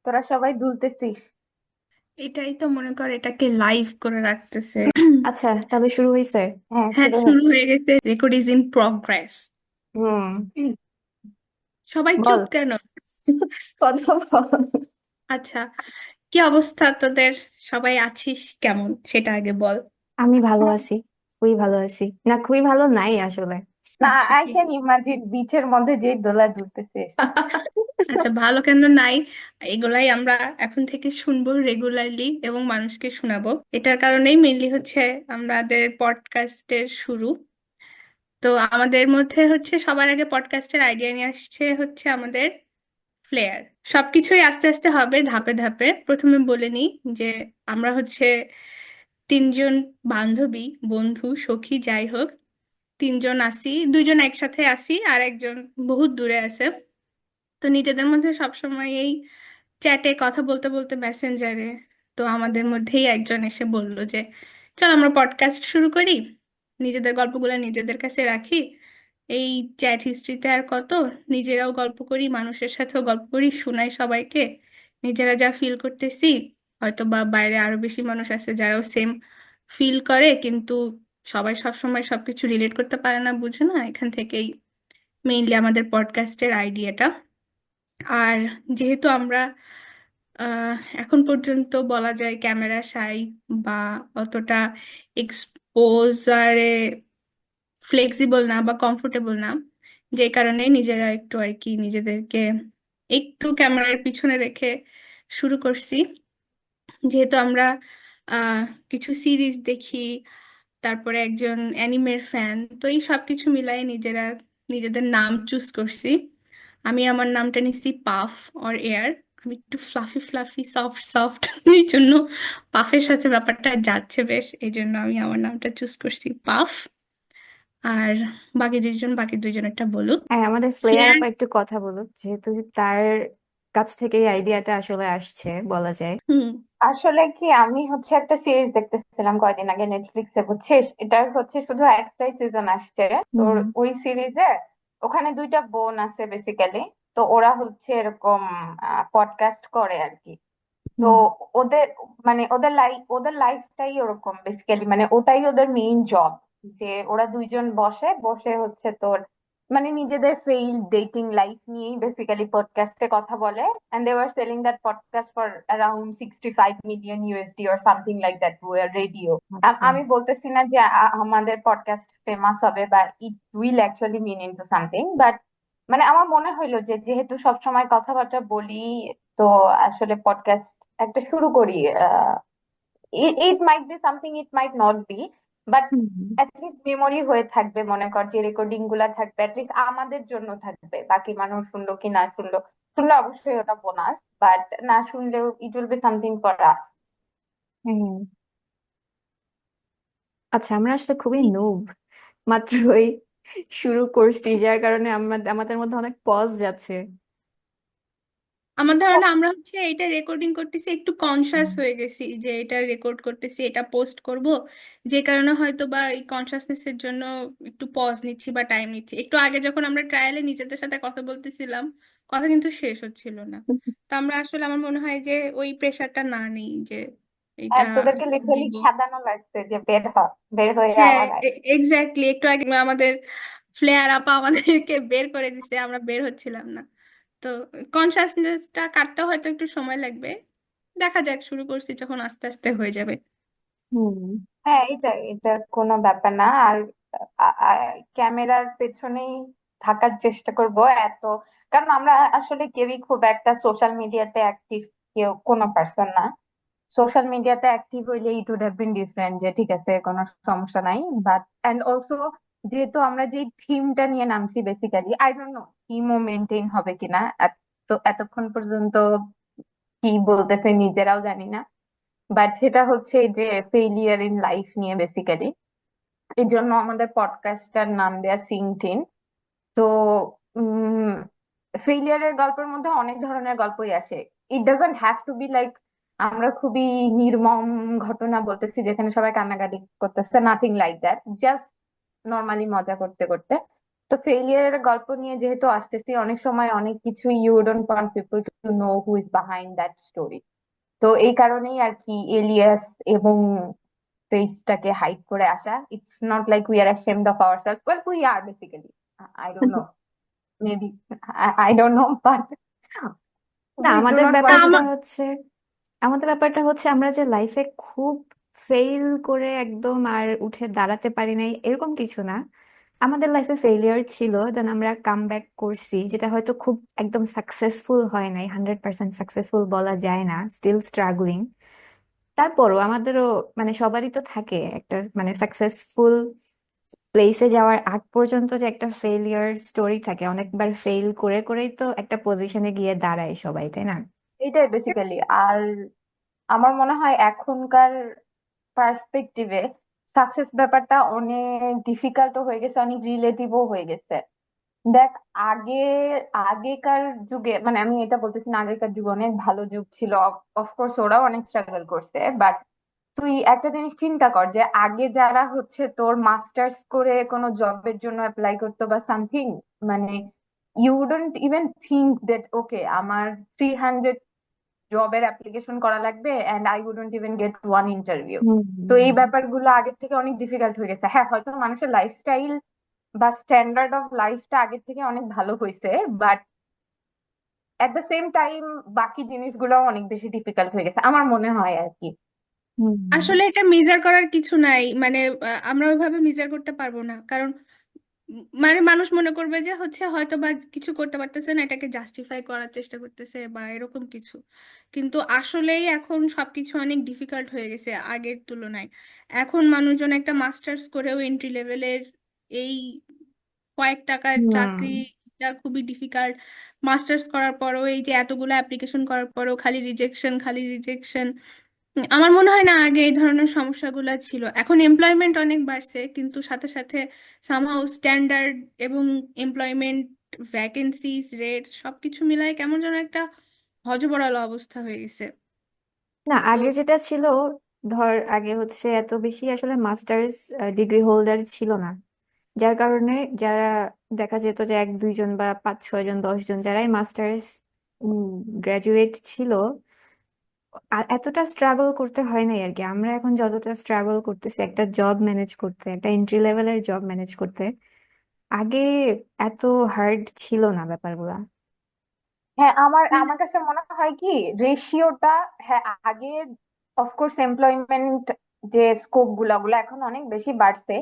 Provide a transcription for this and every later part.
তোরা সবাই দুলতেছিস? এটাই তো মনে কর, এটাকে লাইভ করে রাখতেছে। আচ্ছা, তাহলে শুরু হয়েছে। হ্যাঁ, হ্যাঁ, শুরু শুরু হয়েছে। হয়ে গেছে, রেকর্ড ইজ ইন প্রগ্রেস। হুম। সবাই বল। চুপ কেন? কথা বল। আচ্ছা, কি অবস্থা তোদের? সবাই আছিস কেমন সেটা আগে বল। আমি ভালো আছি, খুবই ভালো আছি, না খুবই ভালো নাই আসলে। না, আচ্ছা আই ক্যান ইমাজিন বিচের মধ্যে যে দোলা দুলতেছিস। আচ্ছা, ভালো কেন নাই? এগুলাই আমরা এখন থেকে শুনবো রেগুলারলি এবং মানুষকে শোনাবো। এটার কারণেই মেইনলি হচ্ছে আমাদের পডকাস্টের শুরু। তো আমাদের মধ্যে হচ্ছে সবার আগে পডকাস্টের আইডিয়া নিয়ে আসছে হচ্ছে আমাদের ফ্লেয়ার। সবকিছুই আস্তে আস্তে হবে, ধাপে ধাপে। প্রথমে বলে নিই যে আমরা হচ্ছে তিনজন বান্ধবী, বন্ধু, সখী, যাই হোক, তিনজন আসি। দুইজন একসাথে আসি আর একজন বহুত দূরে আছে। তো নিজেদের মধ্যে সবসময় এই চ্যাটে কথা বলতে বলতে মেসেঞ্জারে, তো আমাদের মধ্যেই একজন এসে বলল যে চল আমরা পডকাস্ট শুরু করি, নিজেদের গল্পগুলো নিজেদের কাছে রাখি। এই চ্যাট হিস্ট্রিতে আর কত, নিজেরাও গল্প করি, মানুষের সাথেও গল্প করি, শোনাই সবাইকে নিজেরা যা ফিল করতেছি। হয়তো বা বাইরে আরো বেশি মানুষ আছে যারাও সেম ফিল করে, কিন্তু সবাই সবসময় সবকিছু রিলেট করতে পারে না, বুঝে না। এখান থেকেই মেইনলি আমাদের পডকাস্টের আইডিয়াটা। আর যেহেতু আমরা এখন পর্যন্ত বলা যায় ক্যামেরা শাই বা অতটা এক্সপোজারে ফ্লেক্সিবল না বা কমফোর্টেবল না, যে কারণে নিজেরা একটু আর কি নিজেদেরকে একটু ক্যামেরার পিছনে রেখে শুরু করছি। যেহেতু আমরা আহ কিছু সিরিজ দেখি, তারপরে একজন অ্যানিমের ফ্যান, তো এই সব কিছু মিলাই নিজেরা নিজেদের নাম চুজ করছি। আমি আমার নামটা নিচ্ছি পাফ অর এয়ার। আমি একটু ফ্লাফি ফ্লাফি সফট সফট এই জন্য পাফের সাথে ব্যাপারটা যাচ্ছে বেশ, এই জন্য আমি আমার নামটা চুজ করছি পাফ। আর বাকি দুইজনেরটা বলুক। হ্যাঁ, আমাদের ফ্লেয়ার ফ্লেয়ার। আপা একটু কথা বলুক, যেহেতু তার কাছ থেকে এই আইডিয়াটা আসলে আসছে বলা যায়। হুম। আসলে কি, আমি হচ্ছে একটা সিরিজ দেখতেছিলাম কয়দিন আগে নেটফ্লিক্সে, বুঝছিস? এটার হচ্ছে শুধু একটাই সিজন আসছে। তোর হুম। ওই সিরিজে ওখানে দুইটা বোন আছে বেসিক্যালি। তো ওরা হচ্ছে এরকম পডকাস্ট করে আর কি। তো হুম। ওদের মানে ওদের লাইফটাই ওরকম বেসিক্যালি, মানে ওটাই ওদের মেইন জব। যে ওরা দুইজন বসে বসে হচ্ছে তোর মানে নিজেদের ফেইল ডেটিং লাইফ নিয়েই বেসিক্যালি পডকাস্টে কথা বলে। And they were selling that podcast for around 65 million USD or something like that to radio. আচ্ছা। আমি বলতেছি না যে আমাদের পডকাস্ট ফেমাস হবে বা it will actually mean into something, but মানে আমার মনে হইলো যে যেহেতু সব সময় কথাবার্তা বলি, তো আসলে পডকাস্ট একটা শুরু করি। It might be something, it might not be, but hmm. Least memory হয়ে থাকবে। মনে কর যে রেকর্ডিং গুলা থাকবে, লিস্ট আমাদের জন্য থাকবে। বাকি মানুষ শুনলো কি না শুনলো, শুনলে অবশ্যই ওটা বোনাস, বাট না শুনলেও it will be something for us. হ্যাঁ। আচ্ছা, আমরা আসলে খুবই নুব, মাত্রই শুরু করছি, যার কারণে আমাদের মধ্যে অনেক পজ যাচ্ছে। আমার ধারণা আমরা হচ্ছে এটা রেকর্ডিং করতেছি একটু কনসাস হয়ে গেছি যে এটা রেকর্ড করতেছি, এটা পোস্ট করব, যে কারণে হয়তো বা এই কনসাসনেসের জন্য একটু পজ নিচ্ছি বা টাইম নিচ্ছি। একটু আগে যখন আমরা ট্রায়ালে নিজেদের সাথে কথা বলতেছিলাম, কথা কিন্তু শেষ হচ্ছিল না। তো আমরা আসলে আমার মনে হয় যে ওই প্রেশারটা না নেই যে এটা হ্যাঁ, তোদেরকে লিটারালি দিব। খেদানো লাগছে যে বের হয়ে হ্যাঁ, আবার আয়। এক্স্যাক্টলি, একটু আগে আমাদের ফ্লেয়ার আপা আমাদেরকে বের করে দিছে, আমরা বের হচ্ছিলাম না। তো কনসাসনেসটা কাটতে হয়তো একটু সময় লাগবে। দেখা যাক, শুরু করছি যখন আস্তে আস্তে হয়ে যাবে। হুম। হ্যাঁ, এটা এটা কোনো ব্যাপার না। আর ক্যামেরার পেছনেই থাকার চেষ্টা করব এত, কারণ আমরা আসলে কেউই খুব একটা সোশ্যাল মিডিয়াতে অ্যাক্টিভ কেউ কোনো পার্সন না। সোশ্যাল মিডিয়াতে অ্যাক্টিভ হইলে it would have been different, যে ঠিক আছে কোনো সমস্যা নাই। বাট এন্ড অলসো যেহেতু আমরা যে থিমটা নিয়ে নামছি বেসিক্যালি, আই ডোন্ট নো থিমও মেনটেন হবে কিনা। তো এতক্ষণ পর্যন্ত কি বলতেছে নিজেরাও জানি না। বাট সেটা হচ্ছে যে ফেইলিয়ার ইন লাইফ নিয়ে বেসিক্যালি। এই জন্য আমাদের পডকাস্টটার নাম দেয়া সিংটিন। তো ফেইলিয়ারের গল্পের মধ্যে অনেক ধরনের গল্পই আসে। It doesn't have to be like আমরা খুবই নির্মম ঘটনা বলতেছি যেখানে সবাই কান্নাকাটি করতেছে, nothing like that, just normally মজা করতে করতে। তো তো ফেইলিয়ারের গল্প নিয়ে যেহেতু আসতেছি, অনেক সময় অনেক কিছু you don't want people to know who is behind that story. তো এই কারণেই আর কি এলিয়াস এবং ফেসটাকে হাইড করে আসা। It's not like we are ashamed of ourselves. Well, we are basically. I don't know. Maybe. I don't know, but না, we do আমাদের not want ব্যাপারটা to. আমার হচ্ছে আমাদের ব্যাপারটা হচ্ছে আমরা যে লাইফে খুব ফেল করে একদম আর উঠে দাঁড়াতে পারি নাই এরকম কিছু না। আমাদের লাইফে ফেলিয়ার ছিল, দেন আমরা কাম ব্যাক করছি, যেটা হয়তো খুব একদম সাকসেসফুল হয় নাই, 100% সাকসেসফুল বলা যায় না, স্টিল স্ট্রাগলিং। তারপরও আমাদেরও মানে সবারই তো থাকে একটা মানে সাকসেসফুল প্লেসে যাওয়ার আগ পর্যন্ত যে একটা ফেলিয়ার স্টোরি থাকে, অনেকবার ফেল করে করেই তো একটা পজিশনে গিয়ে দাঁড়ায় সবাই, তাই না? এটাই বেসিক্যালি। আর আমার মনে হয় এখনকার পার্সপেক্টিভে সাকসেস ব্যাপারটা অনেক ডিফিকাল্ট হয়ে গেছে, অনেক রিলেটিভও হয়ে গেছে। দেখ, আগে আগেকার যুগে, মানে আমি এটা বলতেছি না আগেকার যুগে অনেক ভালো যুগ ছিল, অফকোর্স ওরাও অনেক স্ট্রাগল করছে, বাট তুই একটা জিনিস চিন্তা কর যে আগে যারা হচ্ছে তোর মাস্টার্স করে কোনো জবের জন্য অ্যাপ্লাই করতো বা সামথিং, মানে you don't even think that okay আমার 300 জবের অ্যাপ্লিকেশন করা লাগবে and I wouldn't even get one interview. Hmm, তো এই হুম। ব্যাপারগুলো আগের থেকে অনেক ডিফিকাল্ট হয়ে গেছে। হ্যাঁ, হয়তো মানুষের লাইফস্টাইল বা স্ট্যান্ডার্ড অফ লাইফটা আগের থেকে অনেক ভালো হয়েছে, but at the same time বাকি জিনিসগুলো অনেক বেশি ডিফিকাল্ট হয়ে গেছে আমার মনে হয় আর কি। হুম, আসলে এটা মেজার করার কিছু নাই, মানে আমরা ওইভাবে মেজার করতে পারবো না, কারণ মানে মানুষ মনে করবে যে হচ্ছে হয়তো বা কিছু করতে পারতেছে না, এটাকে জাস্টিফাই করার চেষ্টা করতেছে বা এরকম কিছু। কিন্তু আসলেই এখন সবকিছু অনেক ডিফিকাল্ট হয়ে গেছে আগের তুলনায়। এখন মানুষজন একটা মাস্টার্স করেও এন্ট্রি লেভেলের এই কয়েক টাকার হুম। চাকরিটা খুবই ডিফিকাল্ট। মাস্টার্স করার পরও এই যে এতগুলো অ্যাপ্লিকেশন করার পরও খালি রিজেকশন, খালি রিজেকশন। আমার মনে হয় না আগে এই ধরনের সমস্যাগুলো ছিল। এখন এমপ্লয়মেন্ট অনেক বাড়ছে, কিন্তু সাথে সাথে সামহাউ স্ট্যান্ডার্ড এবং এমপ্লয়মেন্ট ভ্যাকেন্সিজ রেট সবকিছু মিলায় কেমন যেন একটা হযবরল অবস্থা হয়ে গেছে। না, তো আগে যেটা ছিল, ধর আগে হচ্ছে এত বেশি আসলে মাস্টার্স ডিগ্রি হোল্ডার ছিল না, যার কারণে যারা দেখা যেত যে এক দুইজন বা 5 6 জন 10 জন যারাই মাস্টার্স গ্রাজুয়েট ছিল, আর এতটা স্ট্রাগল করতে হয় নাই আর কি। আমরা এখন যতটা স্ট্রাগল করতেছি একটা জব ম্যানেজ করতে, একটা এন্ট্রি লেভেলের জব ম্যানেজ করতে, আগে এত হার্ড ছিল না ব্যাপারগুলা। হ্যাঁ, আমার আমার কাছে মনে হয় কি রেশিওটা, হ্যাঁ আগে অফকোর্স এমপ্লয়মেন্ট যে স্কোপ গুলা এখন অনেক বেশি বাড়ছে,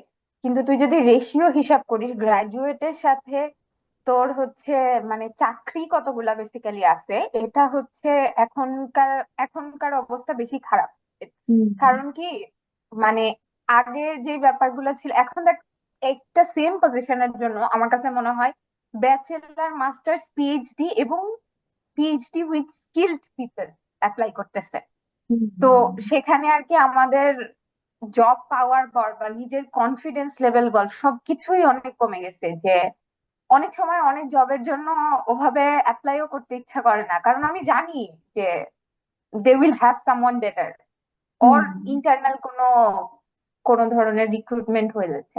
কিন্তু তুই যদি রেশিও হিসাব করিস গ্রাজুয়েটের সাথে তোর হচ্ছে মানে চাকরি কতগুলা বেসিক্যালি আছে, এটা হচ্ছে এখনকার এখনকার অবস্থা বেশি খারাপ। হুম, কারণ কি, মানে আগে যে ব্যাপারগুলো ছিল, এখন দেখ একটা সেম পজিশনের জন্য আমার কাছে মনে হয় ব্যাচেলার, মাস্টার্স, পিএইচডি এবং PhD with skilled people apply করতেছে। হুম, তো হুম, সেখানে আর কি আমাদের জব পাওয়ার পর বা নিজের কনফিডেন্স লেভেল বল সবকিছুই অনেক কমে গেছে। যে অনেক সময় অনেক জবের জন্য ওভাবে অ্যাপ্লাইও করতে ইচ্ছা করে না, কারণ আমি জানি যে they will have someone better, hmm, or hmm. Internal কোনো কোনো ধরনের রিক্রুটমেন্ট হয়ে যাচ্ছে।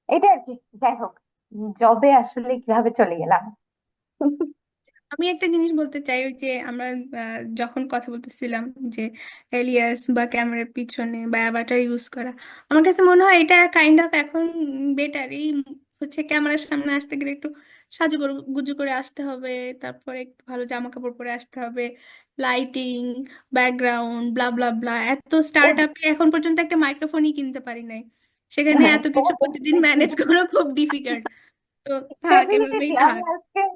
এটা আর কি। যাই হোক, জবে আসলে কিভাবে চলে গেলাম। আমি একটা জিনিস বলতে চাই, ওই যে আমরা যখন কথা বলতেছিলাম যে এলিয়াস বা ক্যামেরার পিছনে বা অ্যাভাটার ইউজ করা, আমার কাছে মনে হয় এটা কাইন্ড অফ এখন বেটারই হচ্ছে। ক্যামেরার সামনে আসতে গেলে একটু গুজু করে আসতে হবে, তারপরে একটু ভালো জামা কাপড় পরে আসতে হবে, লাইটিং, ব্যাকগ্রাউন্ড, ব্লা ব্লা ব্লা। এত স্টার্ট আপে এখন পর্যন্ত একটা মাইক্রোফোনই কিনতে পারি নাই, সেখানে এত কিছু প্রতিদিন ম্যানেজ করা খুব ডিফিকাল্ট। তো থাক, এভাবেই ডেফিনেটলি। থাক।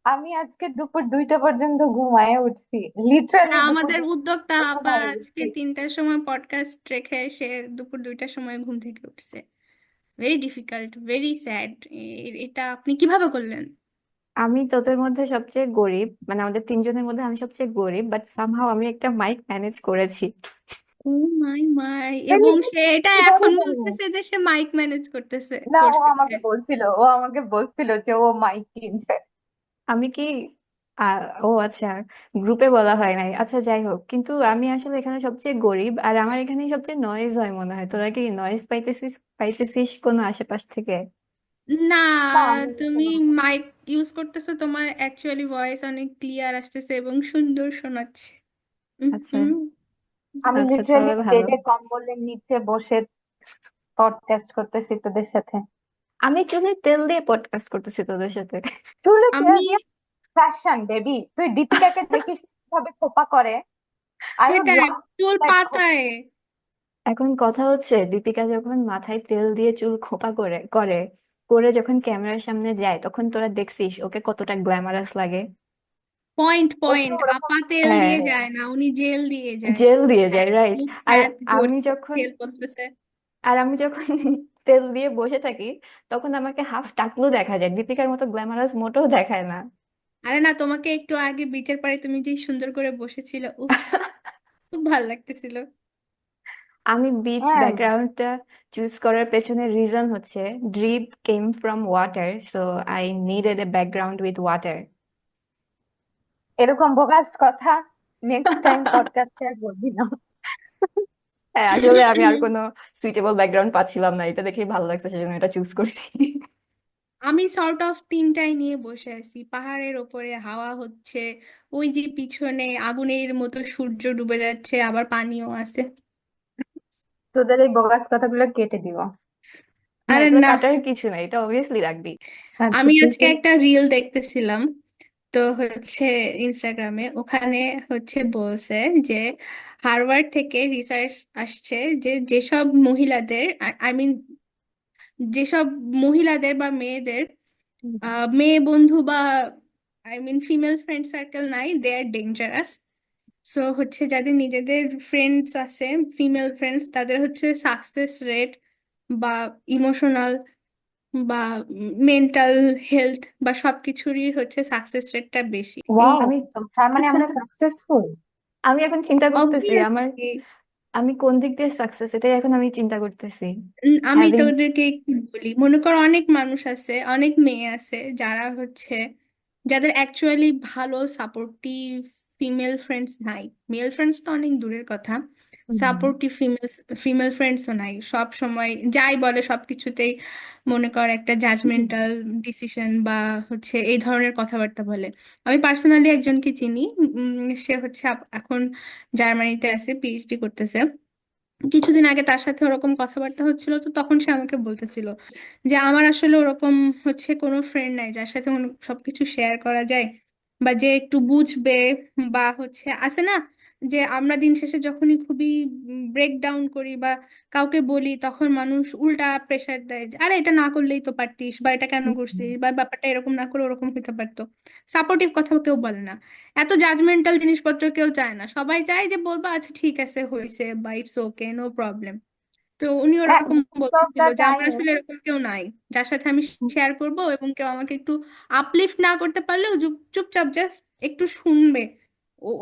আমি আজকে দুপুর 2টা পর্যন্ত ঘুমায়ে উঠছি, লিটারালি দুপুর আমাদের 2টা উদ্যোক্তা পর্যন্ত আপা ঘুমায়ে আজকে উঠছি। 3টার সময় পডকাস্ট রেখে সে দুপুর 2টার সময় ঘুম থেকে উঠছে। Very difficult, very sad. এটা আপনি কিভাবে করলেন? আমি তোদের মধ্যে সবচেয়ে গরিব, মানে আমাদের 3 জনের মধ্যে আমি সবচেয়ে গরিব, বাট সামহাও আমি একটা মাইক ম্যানেজ করেছি। ও মাই মাই! এবং Really? সে এটা এখন কিভাবে করবো? বলতেছে যে সে মাইক ম্যানেজ করতেছে না, করছে। ও আমাকে বলছিল যে ও মাইক কিনছে। আমি কি ও আচ্ছা, গ্রুপে বলা হয় নাই, আচ্ছা যাই হোক, কিন্তু আমি আসলে এখানে সবচেয়ে গরিব আর আমার এখানে সবচেয়ে নয়েজ হয় মনে হয়। তোরা কি নয়েজ পাইতেছিস কোনো আশেপাশ থেকে? না, না আমি তুমি কোনো ভয়- মাইক ইউজ করতেছো, তোমার অ্যাকচুয়ালি ভয়েস অনেক ক্লিয়ার আসতেছে এবং সুন্দর শোনাচ্ছে। আচ্ছা, হুম। আমি আচ্ছা, লিটারালি তাহলে ভালো। বেডে কম্বলের নিচে বসে পডকাস্ট করতেছি তোদের সাথে। আমি চুলে তেল দিয়ে পডকাস্ট করতেছি তোদের সাথে। চুলে তেল আমি দিয়ে? ফ্যাশন বেবি, তুই দীপিকাকে দেখিস কিভাবে খোপা করে? আই উড সেটাই, লাভ চুল দ্যাট খোপা। পাতায়। এখন কথা হচ্ছে, দীপিকা যখন মাথায় তেল দিয়ে চুল খোপা করে করে করে যখন ক্যামেরার সামনে যায়, তখন তোরা দেখছিস ওকে কতটা গ্ল্যামারাস লাগে। ওকে পয়েন্ট, ওরকম আপা তেল হ্যাঁ, দিয়ে যায় না, উনি জেল দিয়ে যায়। জেল দিয়ে যায়, রাইট। একদম আর খ্যাত আমি গরিব যখন তেল বলতেছে। আর আমি যখন তেল দিয়ে বসে থাকি, তখন আমাকে হাফ টাকলু দেখা যায়, দীপিকার মতো গ্ল্যামারাস মোটেও দেখায় না। আরে না, তোমাকে একটু আগে বিচের পাড়ে তুমি যে সুন্দর করে বসেছিল, উফ, খুব ভালো লাগতেছিল। আমি বিচ হ্যাঁ, ব্যাকগ্রাউন্ডটা চুজ করার পেছনের রিজন হচ্ছে, drip came from water, so I needed A background with water. এরকম বোগাস কথা নেক্সট টাইম পডকাস্টে আর বলবি না। হ্যাঁ, আসলে আমি আর কোনো সুইটেবল ব্যাকগ্রাউন্ড পাচ্ছিলাম না, এটা দেখেই ভালো লাগছে, সেজন্য এটা চুজ করছি। আমি সর্ট অফ তিনটাই নিয়ে বসে আছি, পাহাড়ের ওপরে হাওয়া হচ্ছে, ওই যে পিছনে আগুনের মতো সূর্য ডুবে যাচ্ছে, আবার পানিও আছে। তোদের এই বোগাস কথাগুলো কেটে দিব। না, আরে এগুলো না, কাটার কিছু নাই, এটা অবভিয়াসলি রাখবি। আচ্ছা আমি ঠিক আজকে আছে। একটা রিল দেখতেছিলাম, তো হচ্ছে ইনস্টাগ্রামে, ওখানে হচ্ছে বলছে যে হার্ভার্ড থেকে রিসার্চ আসছে যে যেসব মহিলাদের, আই মিন যেসব মহিলাদের বা মেয়েদের মেয়ে বন্ধু বা I mean female friend circle নাই, দে আর ডেঞ্জারাস। সো হচ্ছে যাদের নিজেদের ফ্রেন্ডস আছে, ফিমেল ফ্রেন্ডস, তাদের হচ্ছে সাকসেস রেট বা ইমোশনাল বা মেন্টাল হেলথ বা সবকিছুরই হচ্ছে সাকসেস রেটটা বেশি। এই ওয়াও, আমি তার মানে আমরা সাকসেসফুল। আমি এখন চিন্তা করতেছি অবভিয়াসলি, আমি কোন দিক দিয়ে সাকসেস, এটাই এখন আমি চিন্তা করতেছি। আমি হ্যাভিং তোদেরকে একটু বলি, মনে করো অনেক মানুষ আছে, অনেক মেয়ে আছে যারা হচ্ছে, যাদের অ্যাকচুয়ালি ভালো সাপোর্টিভ ফিমেল ফ্রেন্ডস নাই, মেল ফ্রেন্ডস তো অনেক দূরের কথা, সাপোর্টিভ ফিমেল ফিমেল ফ্রেন্ডসও নাই, সব সময় যাই বলে সবকিছুতেই মনে কর একটা জাজমেন্টাল ডিসিশন বা হচ্ছে এই ধরনের কথাবার্তা বলে। আমি পার্সোনালি একজনকে চিনি, সে হচ্ছে এখন জার্মানিতে আছে, পিএইচডি করতেছে। কিছুদিন আগে তার সাথে ওরকম কথাবার্তা হচ্ছিল, তো তখন সে আমাকে বলতেছিল যে আমার আসলে ওরকম হচ্ছে কোনো ফ্রেন্ড নাই যার সাথে সবকিছু শেয়ার করা যায় বা যে একটু বুঝবে, বা হচ্ছে আছে না যে আমরা দিন শেষে যখনই খুবই ব্রেক ডাউন করি বা কাউকে বলি, তখন মানুষ উল্টা প্রেশার দেয় যে আরে এটা না করলেই তো পারতিস, বা এটা কেন করছিস, বা ব্যাপারটা এরকম না করে ওরকম হতে পারতো। সাপোর্টিভ কথা কেউ বলে না, এত জাজমেন্টাল জিনিসপত্র কেউ চায় না, সবাই চায় যে বলবা আচ্ছা ঠিক আছে হয়েছে বা ইটস ওকে, নো প্রবলেম। তো উনি হ্যাঁ, ওরকম মোস্ট অফ বলতেছিল দ্য যে আমার টাইম। আসলে এরকম কেউ নাই যার সাথে আমি শেয়ার করব, এবং কেউ আমাকে একটু আপলিফট না করতে পারলেও চুপচাপ জাস্ট একটু শুনবে,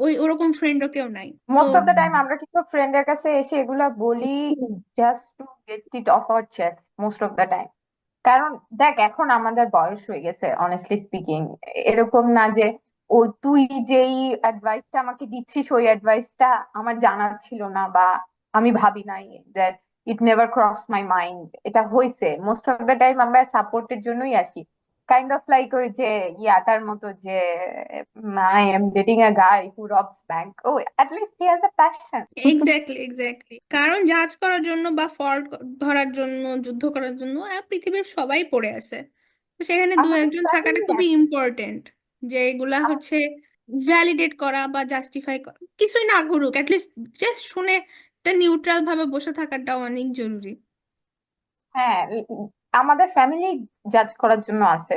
ওই ওরকম ফ্রেন্ডও কেউ নাই। তো মোস্ট অফ দ্য টাইম আমরা কিন্তু ফ্রেন্ডের কাছে এসে এগুলা বলি just to get it of our chest most of the time. কারণ দেখ, এখন আমাদের বয়স হয়ে গেছে, অনেস্টলি স্পিকিং। এরকম না যে ও তুই যেই অ্যাডভাইসটা আমাকে দিচ্ছিস ওই অ্যাডভাইসটা আমার জানা ছিল না, বা আমি ভাবি নাই, that it never cross my mind. এটা হয়েছে মোস্ট অফ দ্য টাইম আমরা সাপোর্টের জন্যই আসি। কাইন্ড অফ লাইক ওই যে ইয়াটার মতো যে I am dating a guy who robs bank, oh at least he has a passion. Exactly, exactly, কারণ জাজ করার জন্য বা ফল্ট ধরার জন্য, যুদ্ধ করার জন্য পৃথিবীর সবাই পড়ে আছে। তো সেখানে দু আমাদের একজন থাকাটা ফ্যামিলি খুবই আছে। ইম্পর্টেন্ট, যে এগুলা হচ্ছে ভ্যালিডেট করা বা জাস্টিফাই করা, কিছুই না করুক অ্যাটলিস্ট জাস্ট শুনে একটা নিউট্রাল ভাবে বসে থাকাটা অনেক জরুরি। হ্যাঁ, আমাদের ফ্যামিলি জাজ করার জন্য আছে।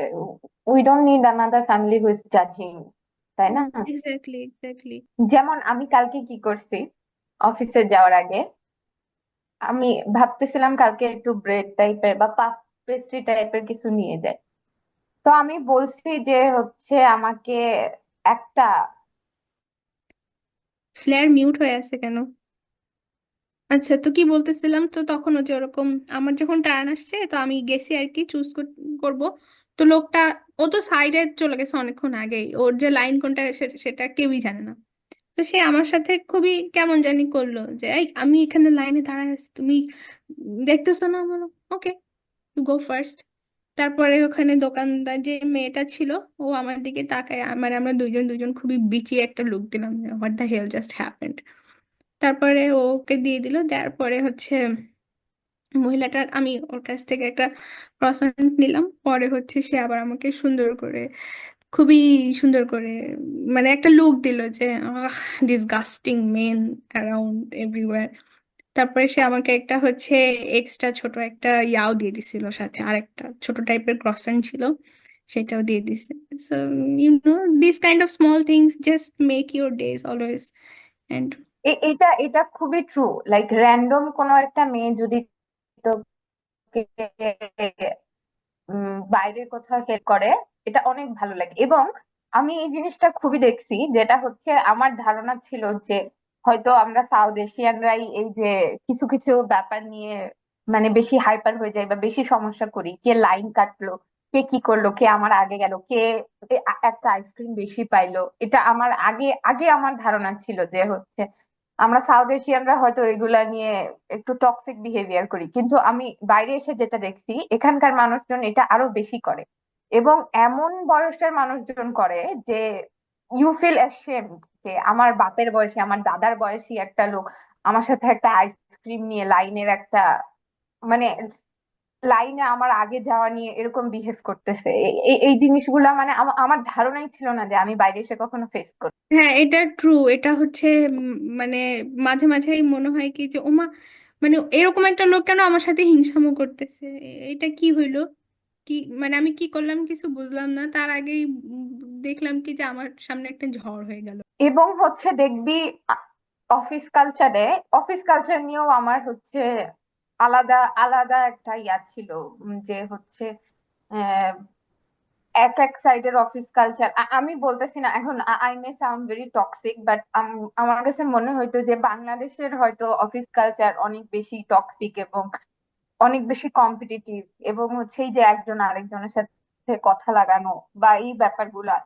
We don't need another family who is জাজিং, তাই না? Exactly, exactly. যেমন আমি কালকে কি করছি, অফিসে যাওয়ার আগে আমি ভাবতেছিলাম কালকে একটু ব্রেড টাইপের বা পাফ পেস্ট্রি টাইপের কিছু নিয়ে যাই। তো আমি বলছি যে হচ্ছে আমাকে একটা। ফ্লেয়ার মিউট হয়ে আছে কেন? আচ্ছা, তো কি বলতেছিলাম, তো তখন ওই যে ওরকম আমার যখন টার্ন আসছে, তো আমি গেছি আর কি চুজ করব। তো লোকটা, ও তো সাইডে চলে গেছে অনেকক্ষণ আগেই, ওর যে লাইন কোনটা সেটা কেউই জানে না। তো সে আমার সাথে খুবই কেমন জানি করলো যে এই আমি এখানে লাইনে দাঁড়ায় আছি, তুমি দেখতেছো না? বলো ওকে, গো ফার্স্ট। তারপরে ওখানে দোকানদার যে মেয়েটা ছিল, ও আমার দিকে তাকায়, মানে আমরা দুজন দুজন খুবই বিচি একটা লুক দিলাম, what the hell just happened. তারপরে ওকে দিয়ে দিল, দেওয়ার পরে হচ্ছে মহিলাটা, আমি ওর কাছ থেকে একটা ক্রসঅ্যান্ট নিলাম, পরে হচ্ছে সে আবার আমাকে সুন্দর করে, খুবই সুন্দর করে, মানে একটা লুক দিল যে ডিসগাস্টিং মেন অ্যারাউন্ড এভরিওয়্যার। তারপরে সে আমাকে একটা হচ্ছে এক্সট্রা ছোট একটা ইয়াও দিয়ে দিছিল, সাথে আর একটা ছোট টাইপের ক্রসঅ্যান্ট ছিল, সেটাও দিয়ে দিছে। So you know, this kind of small things just make your days always. And এটা এটা খুবই ট্রু। লাইক র্যান্ডম কোনো একটা মেয়ে যদি তোকে বাইরের কোথাও হেল্প করে, এটা অনেক ভালো লাগে। এবং আমি এই জিনিসটা খুবই দেখছি, যেটা হচ্ছে আমার ধারণা ছিল যে হয়তো আমরা সাউথ এশিয়ানরাই এই যে কিছু কিছু ব্যাপার নিয়ে মানে বেশি হাইপার হয়ে যায় বা বেশি সমস্যা করি, কে লাইন কাটলো, কে কি করলো, কে আমার আগে গেল, কে একটা আইসক্রিম বেশি পাইলো। এটা আমার আগে আগে আমার ধারণা ছিল যে হচ্ছে আমরা সাউথ এশিয়ানরা হয়তো এগুলা নিয়ে একটু টক্সিক বিহেভিয়ার করি, কিন্তু আমি বাইরে এসে যেটা দেখছি এখানকার মানুষজন এটা আরো বেশি করে। এবং এমন বয়সের মানুষজন করে যে ইউ ফিল অ্যাশেমড যে আমার বাপের বয়সী, আমার দাদার বয়সী একটা লোক আমার সাথে একটা আইসক্রিম নিয়ে লাইনের একটা মানে লাইনে আমার আগে যাওয়া নিয়ে এরকম বিহেভ করতেছে। এই জিনিসগুলা মানে আমার ধারণাই ছিল না যে আমি বাইরে এসে কখনো ফেস করবো। হ্যাঁ, এটা ট্রু। এটা হচ্ছে মানে মাঝে মাঝেই মনে হয় কি যে ওমা, মানে এরকম একটা লোক কেন আমার সাথে হিংসামো করতেছে, এটা কি হইলো, কি মানে আমি কি করলাম কিছু বুঝলাম না, তার আগেই দেখলাম কি যে আমার সামনে একটা ঝড় হয়ে গেল। এবং হচ্ছে দেখবি অফিস কালচারে, অফিস কালচার নিয়েও আমার হচ্ছে আলাদা আলাদা একটা ইয়া ছিল। যে হচ্ছে আহ, এক এক সাইডের অফিস কালচার, আমি বলতেছি না এখন, I may sound very toxic, but আমার কাছে মনে হইতো যে বাংলাদেশের হয়তো অফিস কালচার অনেক বেশি টক্সিক এবং অনেক বেশি কম্পিটিটিভ, এবং হচ্ছে এই যে একজন আরেকজনের সাথে কথা লাগানো বা এই ব্যাপারগুলা,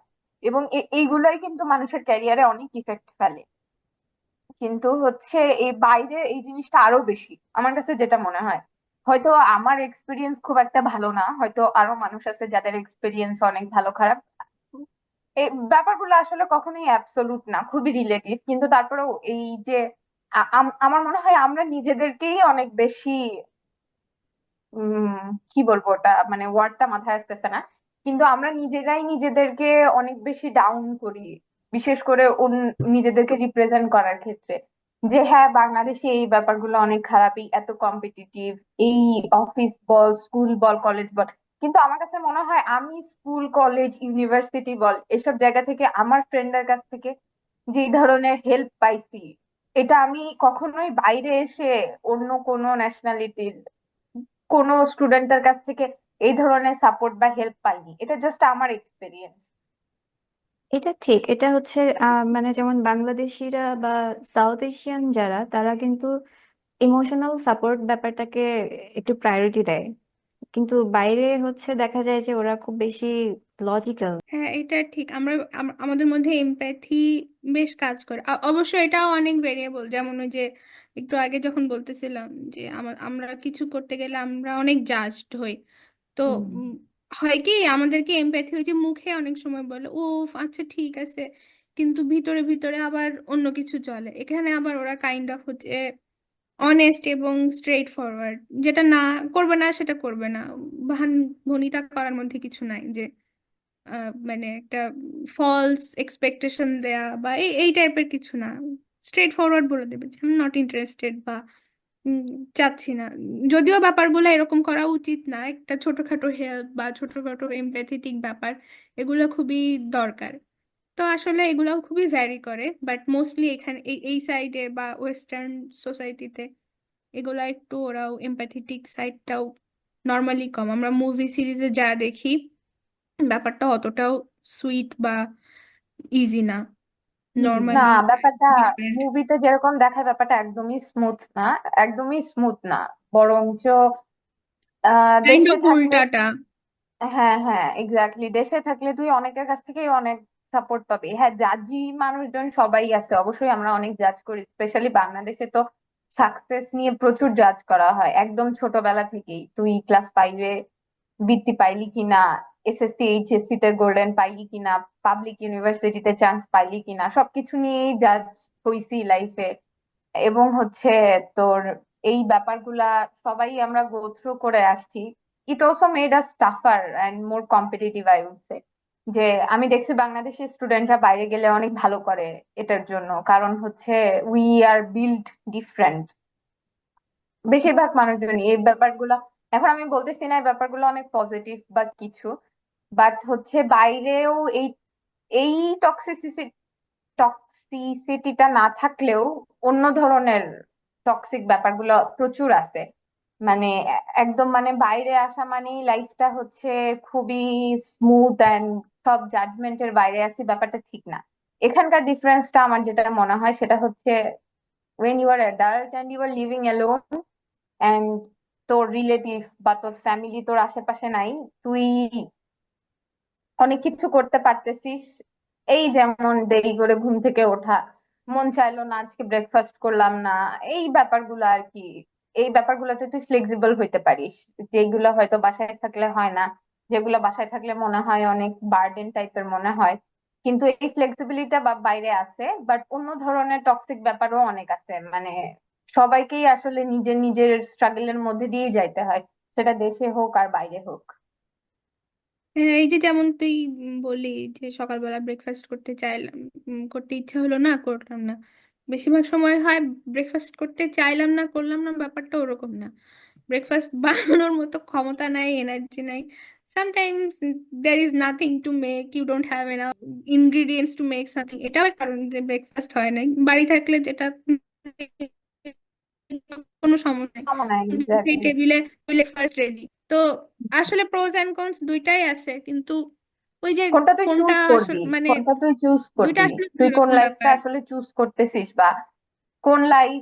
এবং এইগুলাই কিন্তু মানুষের ক্যারিয়ারে অনেক ইফেক্ট ফেলে। কিন্তু হচ্ছে এই বাইরে এই জিনিসটা আরো বেশি আমার কাছে যেটা মনে হয়। হয়তো আমার এক্সপিরিয়েন্স খুব একটা ভালো না, হয়তো আরো মানুষ আছে যাদের এক্সপিরিয়েন্স অনেক ভালো খারাপ। এই ব্যাপারগুলো আসলে কখনোই অ্যাবসলুট না, খুবই রিলেটিভ। কিন্তু তারপরেও এই যে আমার মনে হয় আমরা নিজেদেরকেই অনেক বেশি কি বলবো ওটা, মানে ওয়ার্ডটা মাথায় আসতেছে না, কিন্তু আমরা নিজেরাই নিজেদেরকে অনেক বেশি ডাউন করি, বিশেষ করে নিজেদেরকে রিপ্রেজেন্ট করার ক্ষেত্রে। যে হ্যাঁ, বাংলাদেশে এই ব্যাপারগুলো অনেক খারাপই, এত কম্পিটিটিভ, এই অফিস বল, স্কুল বল, কলেজ বল। কিন্তু আমার কাছে মনে হয় আমি স্কুল, কলেজ, ইউনিভার্সিটি বল, এসব জায়গা থেকে আমার ফ্রেন্ডের কাছ থেকে যে ধরনের হেল্প পাইছি, এটা আমি কখনোই বাইরে এসে অন্য কোনো ন্যাশনালিটির কোনো স্টুডেন্টের কাছ থেকে এই ধরনের সাপোর্ট বা হেল্প পাইনি। এটা জাস্ট আমার এক্সপিরিয়েন্স। এটা ঠিক, এটা হচ্ছে মানে যেমন বাংলাদেশিরা বা সাউথ এশিয়ান যারা, তারা কিন্তু ইমোশনাল সাপোর্ট ব্যাপারটাকে একটু প্রায়োরিটি দেয়, কিন্তু বাইরে হচ্ছে দেখা যায় যে ওরা খুব বেশি লজিক্যাল। হ্যাঁ, এটা ঠিক। আমরা আমাদের মধ্যে এমপ্যাথি বেশ কাজ করে। অবশ্য এটাও অনেক ভেরিয়েবল, যেমন ওই যে একটু আগে যখন বলতেছিলাম যে আমরা কিছু করতে গেলে আমরা অনেক জাজড হই। তো উম, হয় কি, আমাদেরকে এমপ্যাথি ওই যে মুখে অনেক সময় বলে ও আচ্ছা ঠিক আছে, কিন্তু ভিতরে ভিতরে আবার অন্য কিছু চলে। এখানে আবার ওরা কাইন্ড অফ হচ্ছে অনেস্ট এবং স্ট্রেট ফরওয়ার্ড, যেটা না করবে না সেটা করবে না, ভান ভনিতা করার মধ্যে কিছু নাই যে মানে একটা ফলস এক্সপেকটেশন দেয়া বা এই টাইপের কিছু না। স্ট্রেট ফরওয়ার্ড বলে দেবে যে আমি নট ইন্টারেস্টেড বা উম, চাচ্ছি না। যদিও ব্যাপারগুলো এরকম করা উচিত না, একটা ছোটখাটো হেল্প বা ছোটখাটো এমপ্যাথেটিক ব্যাপার, এগুলো খুবই দরকার। তো আসলে এগুলাও খুবই ভ্যারি করে, বাট মোস্টলি এখানে এই সাইডে বা ওয়েস্টার্ন সোসাইটিতে এগুলা একটু, ওরাও এমপ্যাথেটিক সাইডটাও নর্মালি কম। আমরা মুভি সিরিজে যা দেখি ব্যাপারটা অতটাও সুইট বা ইজি না, না, নর্মালি ব্যাপারটা ডিফারেন্ট। মুভিতে যেরকম দেখায় ব্যাপারটা একদমই স্মুথ না, একদমই স্মুথ না। বরঞ্চ কাইন্ড দেশে অফ থাকলে, উল্টাটা। হ্যাঁ হ্যাঁ এক্স্যাক্টলি, দেশে থাকলে তুই অনেকের কাছ থেকেই অনেক সাপোর্ট পাবি। হ্যাঁ, জাজি মানুষজন সবাই আছে অবশ্যই, আমরা অনেক জাজ করি, স্পেশালি বাংলাদেশে তো সাকসেস নিয়ে প্রচুর জাজ করা হয় একদম ছোটবেলা থেকেই। তুই ক্লাস 5-এ বৃত্তি পাইলি কিনা, এসএসসি এইচএসসি তে গোল্ডেন পাইলি কিনা, পাবলিক ইউনিভার্সিটিতে চান্স পাইলি কিনা, সবকিছু নিয়েই জাজ হইছি লাইফে। এবং হচ্ছে তোর এই ব্যাপারগুলা সবাই আমরা গো থ্রু করে আসছি। It also made us tougher and more competitive, I would say. যে আমি দেখছি বাংলাদেশের স্টুডেন্টরা বাইরে গেলে অনেক ভালো করে এটার জন্য, কারণ হচ্ছে উই আর বিল্ড ডিফারেন্ট। বেশিরভাগ মানুষজন এই ব্যাপারগুলা, এখন আমি বলতেছি না এই ব্যাপারগুলো অনেক পজিটিভ বা কিছু, বাট হচ্ছে বাইরেও এই এই টক্সিসিটি টক্সিসিটিটা না থাকলেও অন্য ধরনের টক্সিক ব্যাপারগুলো প্রচুর আছে। মানে একদম মানে বাইরে আসা মানেই লাইফটা হচ্ছে খুবই স্মুথ অ্যান্ড সব জাজমেন্টের বাইরে আছি, ব্যাপারটা ঠিক না। এখানকার ডিফারেন্সটা আমার যেটা মনে হয় সেটা হচ্ছে when you are adult and you are living alone and তোর রিলেটিভ বা তোর ফ্যামিলি তোর আশেপাশে নাই, তুই অনেক কিছু করতে পারতেছিস। এই যেমন দেরি করে ঘুম থেকে ওঠা, মন চাইলো না আজকে ব্রেকফাস্ট করলাম না, এই ব্যাপারগুলো আর কি। এই ব্যাপারগুলোতে তুই ফ্লেক্সিবল হইতে পারিস, যেগুলো হয়তো বাসায় থাকলে হয় না, যেগুলো বাসায় থাকলে মনে হয় অনেক বার্ডেন টাইপের মনে হয়। কিন্তু এই ফ্লেক্সিবিলিটা বা বাইরে আছে, বাট অন্য ধরনের টক্সিক ব্যাপারও অনেক আছে। মানে সবাইকেই আসলে নিজের নিজের স্ট্রাগলের মধ্যে দিয়ে যাইতে হয়, সেটা দেশে হোক আর বাইরে হোক। হ্যাঁ, এই যে যেমন তুই বললি যে সকালবেলা ব্রেকফাস্ট করতে চাইলাম, করতে ইচ্ছা হলো না, করলাম না। বেশিরভাগ সময় হয় ব্রেকফাস্ট করতে চাইলাম না, করলাম না, ব্যাপারটা ওরকম না। ব্রেকফাস্ট বানানোর মতো ক্ষমতা নাই, এনার্জি নাই। Sometimes there is nothing to make, you don't have enough ingredients to make something, এটাও একটা কারণ যে ব্রেকফাস্ট হয় নাই। বাড়ি থাকলে যেটা কোনো সমস্যা সময় নেই, এক্স্যাক্টলি। টেবিলে ব্রেকফাস্ট রেডি। তো আসলে প্রোজ এন্ড কনস দুইটাই আছে, কিন্তু ওই যে কোনটা তুই কোনটা চুজ করবি, আসলে মানে কোনটা তুই চুজ দুইটা করবি, আসলে তুই দুই কোন রকম লাইফটা ব্যাপার। আসলে চুজ করতেছিস, বা কোন লাইফ,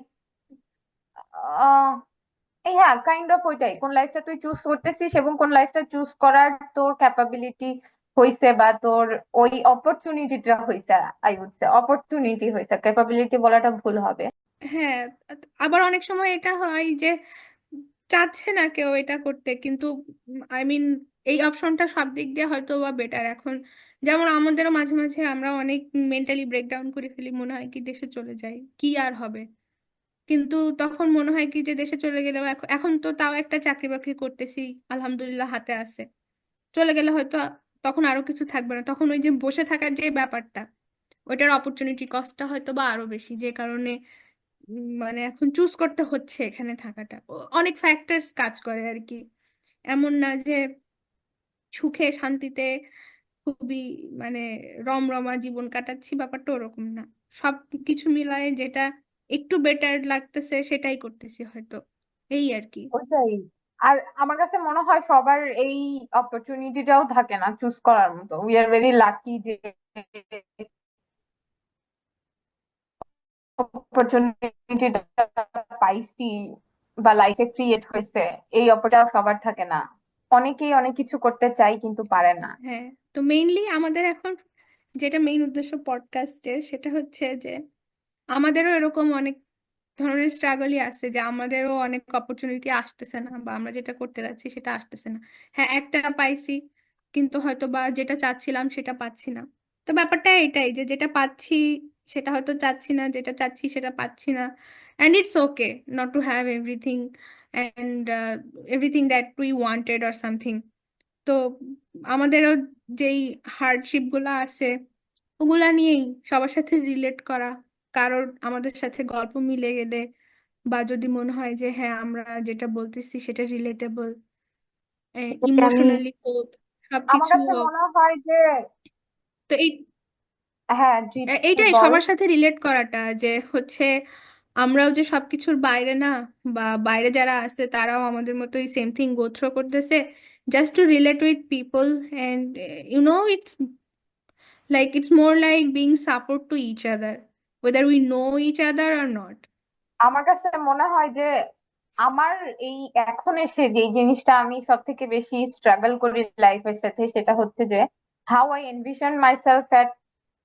এই হ্যাঁ কাইন্ড অফ ওইটাই, কোন লাইফটা তুই চুজ করতেছিস এবং কোন লাইফটা চুজ করার তোর ক্যাপাবিলিটি হইছে, বা তোর ওই অপরচুনিটিটা হইছে। আই উড সে অপরচুনিটি হইছে, ক্যাপাবিলিটি বলাটা ভুল হবে। হ্যাঁ, আবার অনেক সময় এটা হয় যে চাচ্ছে না কেউ এটা করতে, কিন্তু আই মিন এই অপশনটা সব দিক দিয়ে হয়তো বা বেটার এখন। যেমন আমাদেরও মাঝে মাঝে আমরা অনেক মেন্টালি ব্রেকডাউন করে ফেলি, মনে হয় কি দেশে চলে যাই, কি আর হবে। কিন্তু তখন মনে হয় কি যে দেশে চলে গেলেও এখন এখন তো তাও একটা চাকরি বাকরি করতেছি, আলহামদুলিল্লাহ হাতে আছে। চলে গেলে হয়তো তখন আরো কিছু থাকবে না, তখন ওই যে বসে থাকার যে ব্যাপারটা, ওইটার অপরচুনিটি কস্টটা হয়তো বা আরো বেশি, যে কারণে মানে এখন চুজ করতে হচ্ছে এখানে থাকাটা। অনেক ফ্যাক্টরস কাজ করে আর কি। এমন না যে সুখে শান্তিতে খুবই মানে রমরমা জীবন কাটাচ্ছি, ব্যাপারটা ওরকম না। সব কিছু মিলায়ে যেটা একটু বেটার লাগতেছে সেটাই করতেছি হয়তো, এই আর কি। ওইটাই। আর আমার কাছে মনে হয় সবার এই অপরচুনিটিটাও থাকে না চুজ করার মতো। উই আর ভেরি লাকি যে অপরচুনিটিটা পাইছি বা লাইফে ক্রিয়েট হয়েছে, এই অপরটাও সবার থাকে না। অনেকেই অনেক কিছু করতে চায় কিন্তু পারে না। হ্যাঁ, তো মেইনলি আমাদের এখন যেটা মেইন উদ্দেশ্য পডকাস্টের, সেটা হচ্ছে যে আমাদেরও এরকম অনেক ধরনের স্ট্রাগলই আছে, যে আমাদেরও অনেক অপরচুনিটি আসতেছে না, বা আমরা যেটা করতে যাচ্ছি সেটা আসতেছে না। হ্যাঁ, একটা পাইছি, কিন্তু হয়তো বা যেটা চাচ্ছিলাম সেটা পাচ্ছি না। তো ব্যাপারটা এটাই যে যেটা পাচ্ছি সেটা হয়তো চাচ্ছি না, যেটা চাচ্ছি সেটা পাচ্ছি না। And it's okay not to have everything, and everything that we wanted or something. তো আমাদেরও যেই হার্ডশিপ গুলা আছে, ওগুলা নিয়েই সবার সাথে রিলেট করা, কারোর আমাদের সাথে গল্প মিলে গেলে, বা যদি মনে হয় যে হ্যাঁ আমরা যেটা বলতেছি সেটা রিলেটেবল, আমি, ইমোশনালি হোক, আমার সবকিছু কাছে হোক। মনে হয় যে, তো এই হ্যাঁ জি, তুই এইটাই বল। সবার সাথে রিলেট করাটা, যে হচ্ছে আমরাও যে সবকিছুর বাইরে না, বা বাইরে যারা আছে তারাও আমাদের মতোই সেম থিং গো থ্রু করতেছে, just two relate with people. And it's like it's more like being support to each other, whether we know each other or not. আমার কাছে মনে হয় যে আমার এই এখন এসে যে জিনিসটা আমি সব থেকে বেশি স্ট্রাগল করি লাইফের সাথে, সেটা হচ্ছে যে how I envision myself at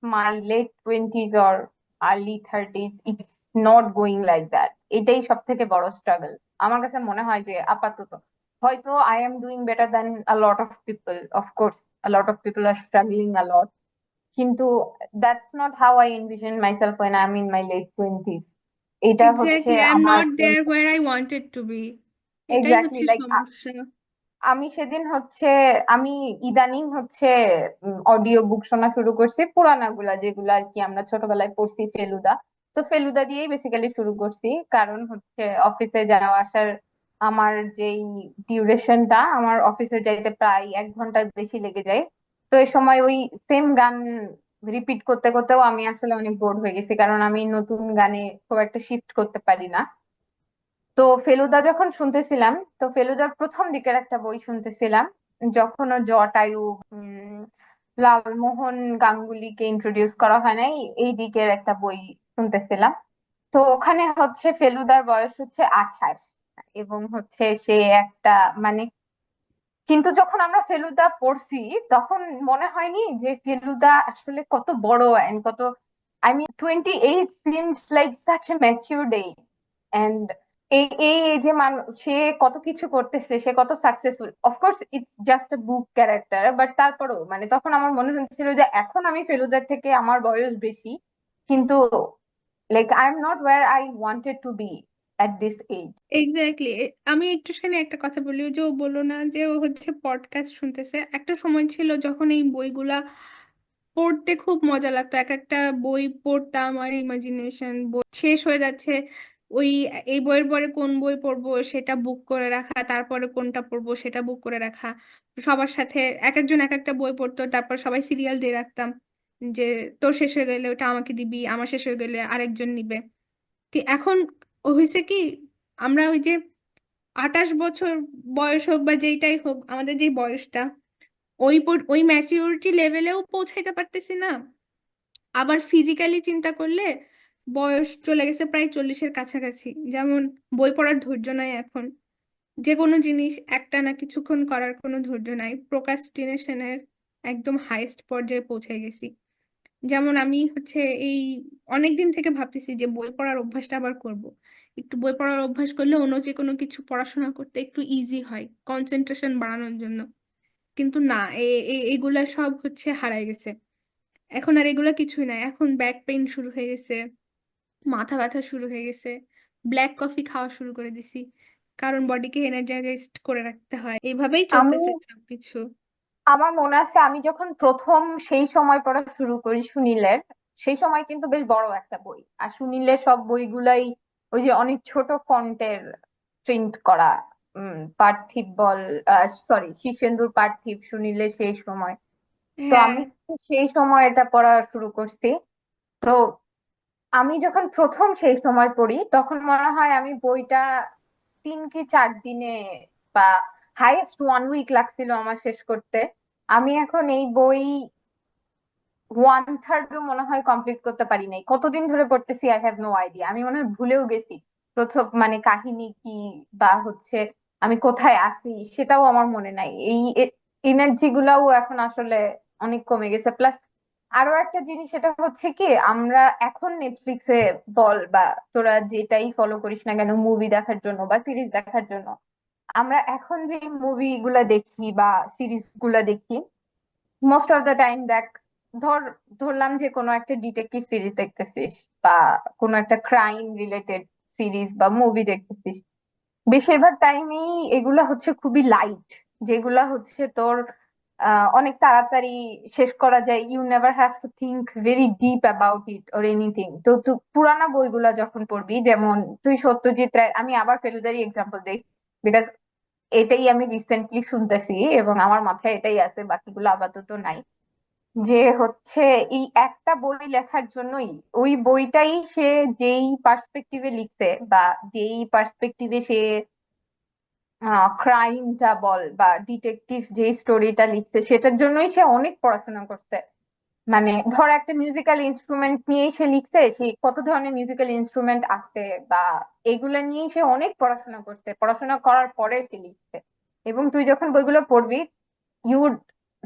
my late 20s or early 30s, it's not going like that. এটাই সব থেকে বড় স্ট্রাগল আমার কাছে মনে হয় যে আপাতত। হয়তো I am doing better than a lot of people. Of course, a lot of people are struggling a lot. কিন্তু that's not how I envision myself when I'm in my late 20s. এটা হচ্ছে exactly, I am আমার not there where I wanted to be. এটাই exactly হচ্ছে like সমস্যা। আমি সেদিন হচ্ছে আমি ইদানিং হচ্ছে অডিও বুক শোনা শুরু করছি, পুরানা গুলা যেগুলা আর কি আমরা ছোটবেলায় পড়ছি, ফেলুদা। তো ফেলুদা দিয়েই বেসিক্যালি শুরু করছি, কারণ হচ্ছে অফিসে যাওয়া আসার আমার যেই ডিউরেশনটা, আমার অফিসে যাইতে প্রায় 1 ঘন্টার বেশি লেগে যায়। তো এই সময় ওই সেম গান রিপিট করতে করতেও আমি আসলে অনেক বোর হয়ে গেছি, কারণ আমি নতুন গানে খুব একটা শিফট করতে পারি না। তো ফেলুদা যখন শুনতেছিলাম, তো ফেলুদার প্রথম দিকের একটা বই শুনতেছিলাম, যখন ও জটায়ু উম লালমোহন গাঙ্গুলিকে ইন্ট্রোডিউস করা হয় নাই, এই দিকের একটা বই শুনতেছিলাম। তো ওখানে হচ্ছে ফেলুদার বয়স হচ্ছে 28, এবং হচ্ছে সে একটা মানে, কিন্তু যখন আমরা ফেলুদা পড়ছি তখন মনে হয়নি যে ফেলুদা আসলে কত বড় এন্ড কত, I mean 28 seems like such a matured age. And এই এই যে সে কত কিছু করতেছে, সে কত successful. Of course it's just a book character, but তারপরেও মানে তখন আমার মনে হচ্ছিল যে এখন আমি ফেলুদার থেকে আমার বয়স বেশি, কিন্তু like I am not where I wanted to be at this age. Exactly, আমি একটুখানি একটা কথা বলি, ওই যে ও বললো না যে ও হচ্ছে পডকাস্ট শুনতেছে। একটা সময় ছিল যখন এই বইগুলা পড়তে খুব মজা লাগতো, এক একটা বই পড়তাম আর ইমাজিনেশন বই শেষ হয়ে যাচ্ছে, ওই এই বইয়ের পরে কোন বই পড়বো সেটা বুক করে রাখা, তারপরে কোনটা পড়বো সেটা বুক করে রাখা। সবার সাথে এক একজন এক একটা বই পড়তো, তারপর সবাই সিরিয়াল দিয়ে রাখতাম যে তোর শেষ হয়ে গেলে ওটা আমাকে দিবি, আমার শেষ হয়ে গেলে আরেকজন নিবে। এখন হয়েছে কি, আমরা ওই যে 28 বছর বয়স হোক বা যেইটাই হোক, আমাদের যে বয়সটা, ওই ম্যাচিউরিটি লেভেলেও পৌঁছাইতে পারতেছি না। আবার ফিজিক্যালি চিন্তা করলে বয়স চলে গেছে প্রায় 40-এর কাছাকাছি, যেমন বই পড়ার ধৈর্য নাই এখন, যে কোনো জিনিস একটা না কিছুক্ষণ করার কোনো ধৈর্য নাই, প্রোক্রাস্টিনেশনের একদম হাইয়েস্ট পর্যায়ে পৌঁছে গেছি। যেমন আমি হচ্ছে এই অনেকদিন থেকে ভাবতেছি যে বই পড়ার অভ্যাসটা আবার করব। একটু বই পড়ার অভ্যাস করলে অন্য যে কোনো কিছু পড়াশোনা করতে একটু ইজি হয়, কনসেন্ট্রেশন বাড়ানোর জন্য। কিন্তু না, এগুলা সব হচ্ছে হারাই গেছে। এখন আর এগুলা কিছুই নাই, এখন ব্যাক পেইন শুরু হয়ে গেছে, মাথা ব্যথা শুরু হয়ে গেছে। ব্ল্যাক কফি খাওয়া শুরু করে দিছি, কারণ বডিকে এনার্জাইজড করে রাখতে হয়। এইভাবেই আমি চলতেছে সবকিছু। আমার মনে আছে আমি যখন প্রথম সেই সময় পড়া শুরু করি সুনীলের, সেই সময় কিন্তু বেশ বড় একটা বই, আর সুনীলের সব বইগুলাই ওই যে অনেক ছোট ফন্টের প্রিন্ট করা। পার্থিব বল, সরি শীর্ষেন্দুর পার্থিব, সুনীলের সেই সময়। তো হ্যাঁ, আমি সেই সময় এটা পড়া শুরু করছি। তো আমি যখন প্রথম সেই সময় পড়ি তখন মনে হয় আমি বইটা 3 কি 4 দিনে বা হাইয়েস্ট 1 উইক লাগছিল আমার শেষ করতে। আমি এখন এই বই 1/3 মনে হয় কমপ্লিট করতে পারি নাই। কতদিন ধরে পড়তেছি আই হ্যাভ নো আইডিয়া, আমি মনে হয় ভুলেও গেছি প্রথম মানে কাহিনী কি বা হচ্ছে আমি কোথায় আছি সেটাও আমার মনে নাই। এই এনার্জি গুলাও এখন আসলে অনেক কমে গেছে। প্লাস আরো একটা জিনিস, সেটা হচ্ছে কি, আমরা এখন নেটফ্লিক্সে বল বা তোরা যেটাই ফলো করিস না কেন মুভি দেখার জন্য বা সিরিজ দেখার জন্য, আমরা এখন যে মুভি গুলা দেখি বা সিরিজ গুলা দেখি, মোস্ট অফ দ্য টাইম দেখ, ধর ধরলাম যে কোনো একটা ডিটেকটিভ সিরিজ দেখতেছিস বা কোনো একটা ক্রাইম রিলেটেড সিরিজ বা মুভি দেখতেছিস, বেশিরভাগ টাইমেই এগুলা হচ্ছে খুবই লাইট, যেগুলা হচ্ছে তোর অনেক তাড়াতাড়ি শেষ করা যায়। You never have to think very deep about it or anything. তো তুই পুরানা বইগুলা যখন পড়বি, যেমন তুই সত্যজিৎ রায়, আমি আবার ফেলুদারই এক্সাম্পল দিই, বিকজ এটাই আমি রিসেন্টলি শুনতেছি এবং আমার মাথায় এটাই আছে, বাকিগুলো আপাতত নাই। যে হচ্ছে এই একটা বই লেখার জন্যই ওই বইটাই সে যেই পার্সপেক্টিভে লিখছে বা যেই পার্সপেক্টিভে সে ক্রাইমটা বল বা ডিটেকটিভ যে স্টোরিটা লিখছে, সেটার জন্যই সে অনেক পড়াশোনা করছে। মানে ধর একটা মিউজিক্যাল ইনস্ট্রুমেন্ট নিয়েই সে লিখছে, সে কত ধরনের মিউজিক্যাল ইনস্ট্রুমেন্ট আছে বা এগুলা নিয়েই সে অনেক পড়াশোনা করছে, পড়াশোনা করার পরে সে লিখছে। এবং তুই যখন বইগুলো পড়বি ইউ উড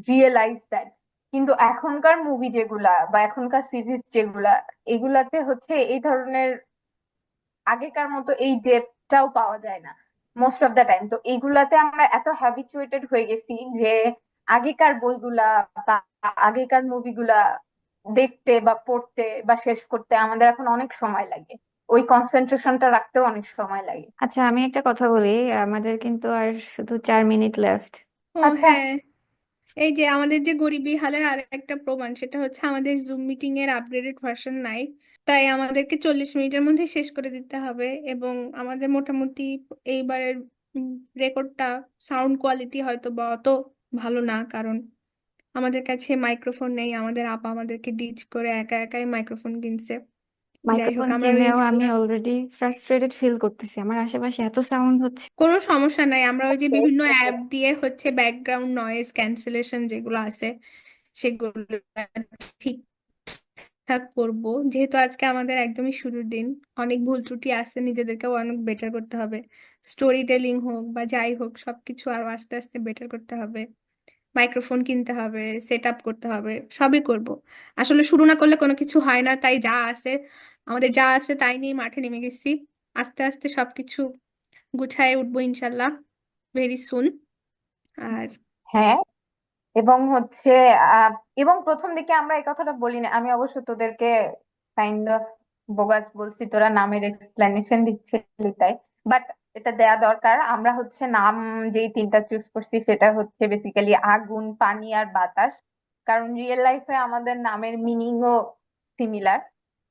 রিয়েলাইজ দ্যাট। কিন্তু এখনকার মুভি যেগুলা বা এখনকার সিরিজ যেগুলা, এগুলাতে হচ্ছে এই ধরনের আগেকার মতো এই ডেপথটাও পাওয়া যায় না। Most of the time. তো এইগুলাতে আমরা এত হ্যাবিচুয়েটেড হয়ে গেছি যে আগেকার বইগুলা বা আগেকার মুভিগুলা দেখতে বা পড়তে বা শেষ করতে আমাদের এখন অনেক সময় লাগে, ওই কনসেন্ট্রেশনটা রাখতেও অনেক সময় লাগে। আচ্ছা, আমি একটা কথা বলি, আমাদের কিন্তু আর শুধু 4 মিনিট লেফট। ও আচ্ছা। হ্যাঁ, এই যে আমাদের যে গরিবি হালের আর একটা প্রমাণ, সেটা হচ্ছে আমাদের জুম মিটিং এর আপগ্রেডেড ভার্সন নাই। তাই আমাদেরকে 40 মিনিটের মধ্যে শেষ করে দিতে হবে। এবং আমাদের মোটামুটি এইবারের রেকর্ডটা সাউন্ড কোয়ালিটি হয়তো বা অত ভালো না, কারণ আমাদের কাছে মাইক্রোফোন নেই। আমাদের আপা আমাদেরকে ডিচ করে একা একাই মাইক্রোফোন কিনছে। যাই হোক, মাইক্রোফোন আমরা ওই কিনেও আমি ইনশাল্লাহ অলরেডি ফ্রাস্ট্রেটেড ফিল করতেছি, আমার আশেপাশে এত সাউন্ড হচ্ছে। কোনো সমস্যা নাই, আমরা ওই যে Okay, বিভিন্ন okay. অ্যাপ দিয়ে হচ্ছে ব্যাকগ্রাউন্ড নয়েজ ক্যান্সেলেশন যেগুলো আছে সেগুলো ঠিকঠাক করব। যেহেতু আজকে আমাদের একদমই শুরুর দিন, অনেক ভুল ত্রুটি আছে, নিজেদেরকেও অনেক বেটার করতে হবে। স্টোরি টেলিং হোক বা যাই হোক, সবকিছু আরো আস্তে আস্তে বেটার করতে হবে। মাইক্রোফোন কিনতে হবে, সেট আপ করতে হবে, সবই করব। আসলে শুরু না করলে কোনো কিছু হয় না, তাই যা আছে, আমাদের যা আছে তাই নিয়ে মাঠে নেমে গেছি। আস্তে আস্তে সবকিছু গুছায় উঠবো ইনশাল্লাহ, ভেরি সুন। আর হ্যাঁ, এবং হচ্ছে আহ, এবং প্রথম দিকে আমরা এই কথাটা বলি না, আমি অবশ্য তোদেরকে কাইন্ড অফ বোগাস বলছি, তোরা নামের এক্সপ্লেনেশন দিচ্ছিলি তাই, বাট এটা দেয়া দরকার। আমরা হচ্ছে নাম যেই তিনটা চুজ করছি সেটা হচ্ছে বেসিক্যালি আগুন, পানি আর বাতাস, কারণ রিয়েল লাইফে আমাদের নামের মিনিংও সিমিলার।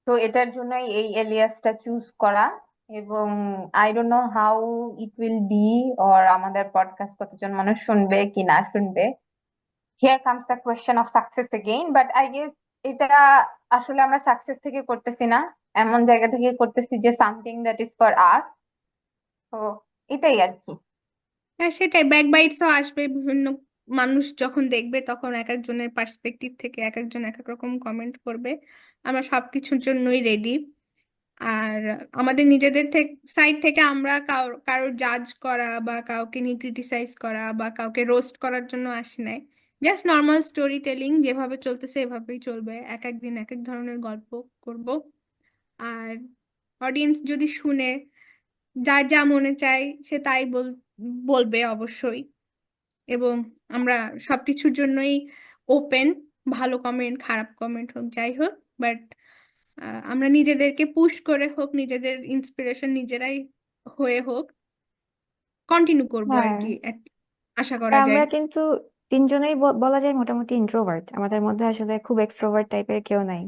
তো এটার জন্যই এই এলিয়াসটা চুজ করা। এবং I don't know how it will B, or আমাদের পডকাস্ট কতজন মানুষ শুনবে কি না শুনবে। Here comes the question of success again, but I guess এটা আসলে আমরা সাকসেস থেকে করতেছি না, এমন জায়গা থেকে করতেছি যে something that is for us. তো এটাই আর কি। হ্যাঁ, সেটাই, ব্যাক বাইটসও আসবে। বিভিন্ন মানুষ যখন দেখবে তখন এক একজনের পার্সপেক্টিভ থেকে এক একজন এক এক রকম কমেন্ট করবে। আমরা সবকিছুর জন্যই রেডি। আর আমাদের নিজেদের সাইড থেকে আমরা কারোর জাজ করা বা কাউকে নিয়ে ক্রিটিসাইজ করা বা কাউকে রোস্ট করার জন্য আসি নাই। জাস্ট নর্মাল স্টোরি টেলিং যেভাবে চলতেছে এভাবেই চলবে, এক এক দিন এক এক ধরনের গল্প করব। আর অডিয়েন্স যদি শুনে, যার যা মনে চায় সে তাই বলবে অবশ্যই। এবং আমরা সবকিছুর জন্যই ওপেন, ভালো কমেন্ট খারাপ কমেন্ট হোক যাই হোক। বাট আমরা নিজেদেরকে পুশ করে হোক, নিজেদের ইন্সপিরেশন নিজেরাই হয়ে হোক, কন্টিনিউ করব আর হ্যাঁ, কি, আশা আর করা যায়। আমরা কিন্তু তিনজনেই বলা যায় মোটামুটি ইন্ট্রোভার্ট, আমাদের মধ্যে আসলে খুব এক্সট্রোভার্ট টাইপের কেউ নাই।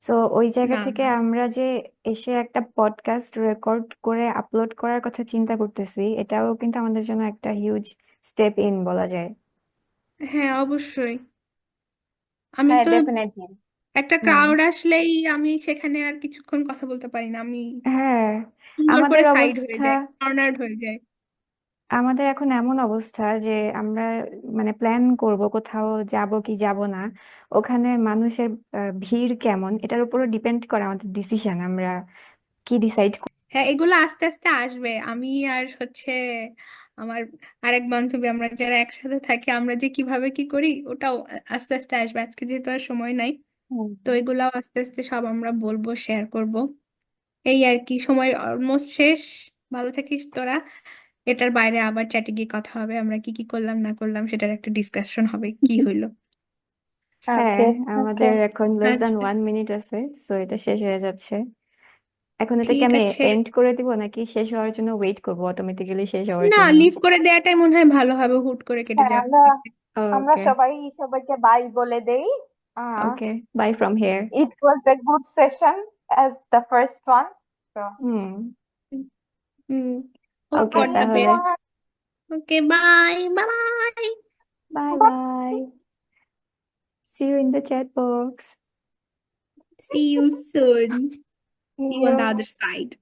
তো ওই জায়গা না থেকে না, আমরা যে এসে একটা পডকাস্ট রেকর্ড করে আপলোড করার কথা চিন্তা করতেছি, এটাও কিন্তু আমাদের জন্য একটা হিউজ স্টেপ ইন বলা যায়। হ্যাঁ অবশ্যই। আমি হ্যাঁ, তো ডেফিনেটলি। একটা হুম। ক্রাউড আসলেই আমি সেখানে আর কিছুক্ষণ কথা বলতে পারি না, আমি হ্যাঁ, সুন্দর আমাদের করে সাইড হয়ে অবস্থা, যায়, কর্নার্ড হয়ে যায়। আমাদের এখন এমন অবস্থা যে আমরা মানে প্ল্যান করব কোথাও যাব কি যাব না, ওখানে মানুষের ভিড় কেমন এটার উপরও ডিপেন্ড করে আমাদের ডিসিশন, আমরা কি ডিসাইড। হ্যাঁ, এগুলো আস্তে আস্তে আসবে। আমি আর হচ্ছে আমার আরেক বান্ধবী, আমরা যারা একসাথে থাকি, আমরা যে কিভাবে কি করি ওটাও আস্তে আস্তে আসবে। আজকে যেহেতু আর সময় নাই, তো এগুলাও আস্তে আস্তে সব আমরা বলবো, শেয়ার করব। এই আর কি, সময় অলমোস্ট শেষ। ভালো থাকিস তোরা। এটার বাইরে আবার চ্যাটে গিয়ে কথা হবে, আমরা কি কি করলাম না করলাম সেটার একটা ডিসকাশন হবে, কি হইলো। হ্যাঁ, ওকে, ওকে। আমাদের এখন লেস দ্যান আচ্ছা, 1 মিনিট আছে, সো এটা শেষ হয়ে যাচ্ছে। এখন এটাকে ঠিক আমি আছে। এন্ড করে দিব নাকি শেষ হওয়ার জন্য ওয়েট করব অটোমেটিক্যালি শেষ হওয়ার না, জন্য? লিভ করে দেওয়াটাই মনে হয় ভালো হবে, হুট করে কেটে হ্যাঁ, যাওয়া। আমরা আমরা ওকে, সবাই সবাইকে বাই বলে দেই। Okay, bye from here. It was a good session as the first one. তো hmm. Hmm, hope okay, for by the তাহলে best. Everyone. Okay, bye bye bye. Bye bye, see you in the chat box. See you soon. See See you on the you. other side.